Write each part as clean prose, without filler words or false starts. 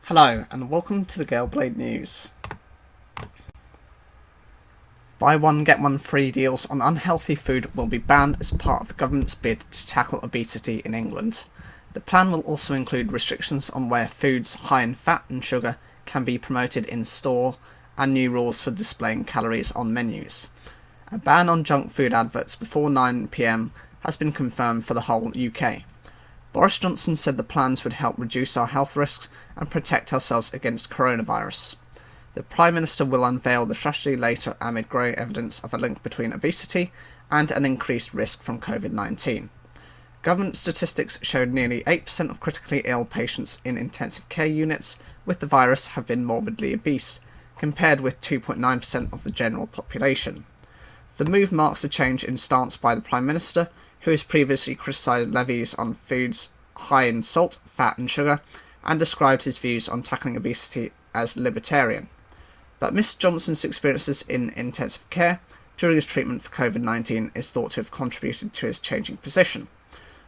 Hello and welcome to the Galeblade News. Buy one get one free deals on unhealthy food will be banned as part of the government's bid to tackle obesity in England. The plan will also include restrictions on where foods high in fat and sugar can be promoted in store and new rules for displaying calories on menus. A ban on junk food adverts before 9 p.m. has been confirmed for the whole UK. Boris Johnson said the plans would help reduce our health risks and protect ourselves against coronavirus. The Prime Minister will unveil the strategy later amid growing evidence of a link between obesity and an increased risk from COVID-19. Government statistics showed nearly 8% of critically ill patients in intensive care units with the virus have been morbidly obese, compared with 2.9% of the general population. The move marks a change in stance by the Prime Minister, who has previously criticised levies on foods high in salt, fat and sugar, and described his views on tackling obesity as libertarian. But Mr Johnson's experiences in intensive care during his treatment for COVID-19 is thought to have contributed to his changing position.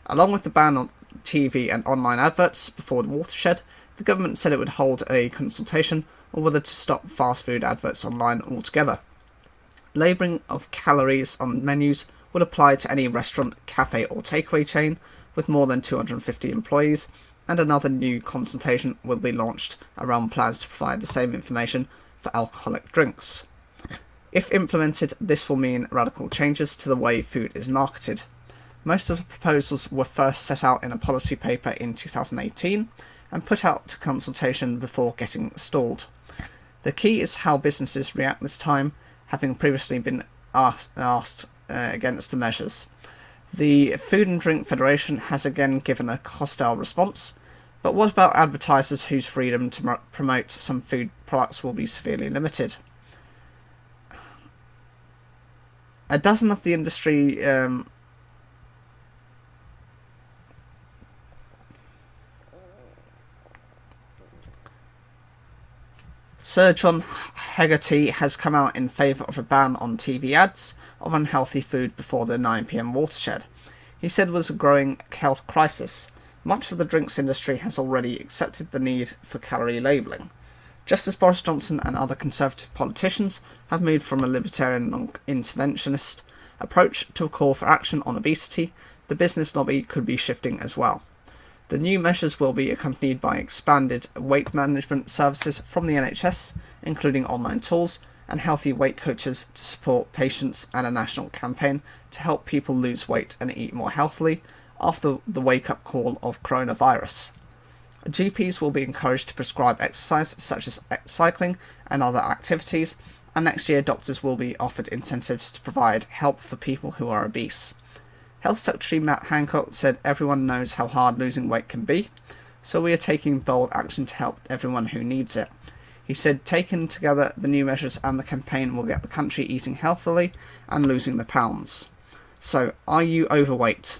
Along with the ban on TV and online adverts before the watershed, the government said it would hold a consultation on whether to stop fast food adverts online altogether. Labelling of calories on menus would apply to any restaurant, cafe or takeaway chain with more than 250 employees, and another new consultation will be launched around plans to provide the same information for alcoholic drinks. If implemented, this will mean radical changes to the way food is marketed. Most of the proposals were first set out in a policy paper in 2018 and put out to consultation before getting stalled. The key is how businesses react this time, having previously been asked against the measures. The Food and Drink Federation has again given a hostile response, but what about advertisers whose freedom to promote some food products will be severely limited? A dozen of the industry Sir John Hegarty has come out in favour of a ban on TV ads of unhealthy food before the 9 p.m. watershed. He said it was a growing health crisis. Much of the drinks industry has already accepted the need for calorie labelling. Just as Boris Johnson and other Conservative politicians have moved from a libertarian non-interventionist approach to a call for action on obesity, the business lobby could be shifting as well. The new measures will be accompanied by expanded weight management services from the NHS, including online tools and healthy weight coaches to support patients, and a national campaign to help people lose weight and eat more healthily after the wake-up call of coronavirus. GPs will be encouraged to prescribe exercise such as cycling and other activities, and next year doctors will be offered incentives to provide help for people who are obese. Health Secretary Matt Hancock said everyone knows how hard losing weight can be, so we are taking bold action to help everyone who needs it. He said taken together, the new measures and the campaign will get the country eating healthily and losing the pounds. So, are you overweight?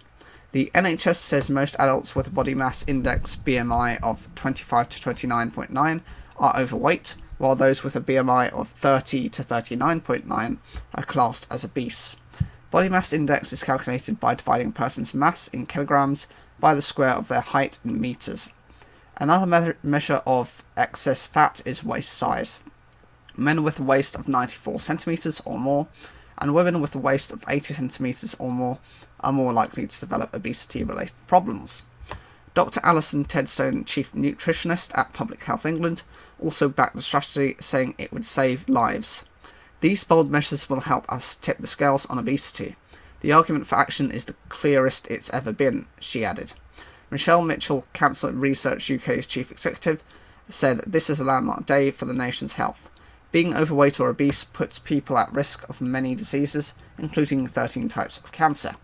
The NHS says most adults with a body mass index BMI of 25 to 29.9 are overweight, while those with a BMI of 30 to 39.9 are classed as obese. Body mass index is calculated by dividing a person's mass in kilograms by the square of their height in metres. Another measure of excess fat is waist size. Men with a waist of 94 centimetres or more, and women with a waist of 80 centimetres or more, are more likely to develop obesity-related problems. Dr. Alison Tedstone, Chief Nutritionist at Public Health England, also backed the strategy, saying it would save lives. These bold measures will help us tip the scales on obesity. The argument for action is the clearest it's ever been, she added. Michelle Mitchell, Cancer Research UK's Chief Executive, said this is a landmark day for the nation's health. Being overweight or obese puts people at risk of many diseases, including 13 types of cancer,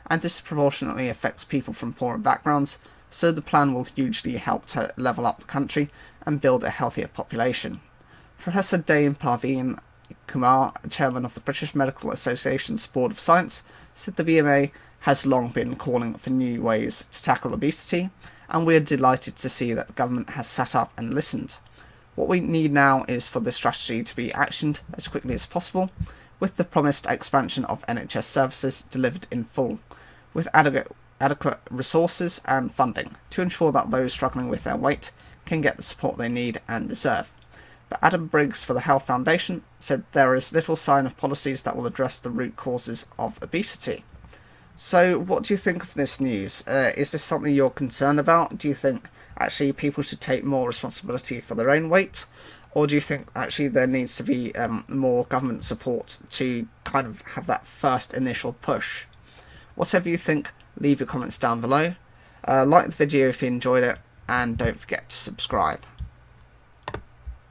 and disproportionately affects people from poorer backgrounds, so the plan will hugely help to level up the country and build a healthier population. Professor Dame Parveen Kumar, chairman of the British Medical Association's Board of Science, said the BMA has long been calling for new ways to tackle obesity, and we are delighted to see that the government has sat up and listened. What we need now is for this strategy to be actioned as quickly as possible, with the promised expansion of NHS services delivered in full, with adequate resources and funding to ensure that those struggling with their weight can get the support they need and deserve. But Adam Briggs for the Health Foundation said there is little sign of policies that will address the root causes of obesity. So what do you think of this news? Is this something you're concerned about? Do you think actually people should take more responsibility for their own weight? Or do you think actually there needs to be more government support to kind of have that first initial push? Whatever you think, leave your comments down below. Like the video if you enjoyed it, and don't forget to subscribe.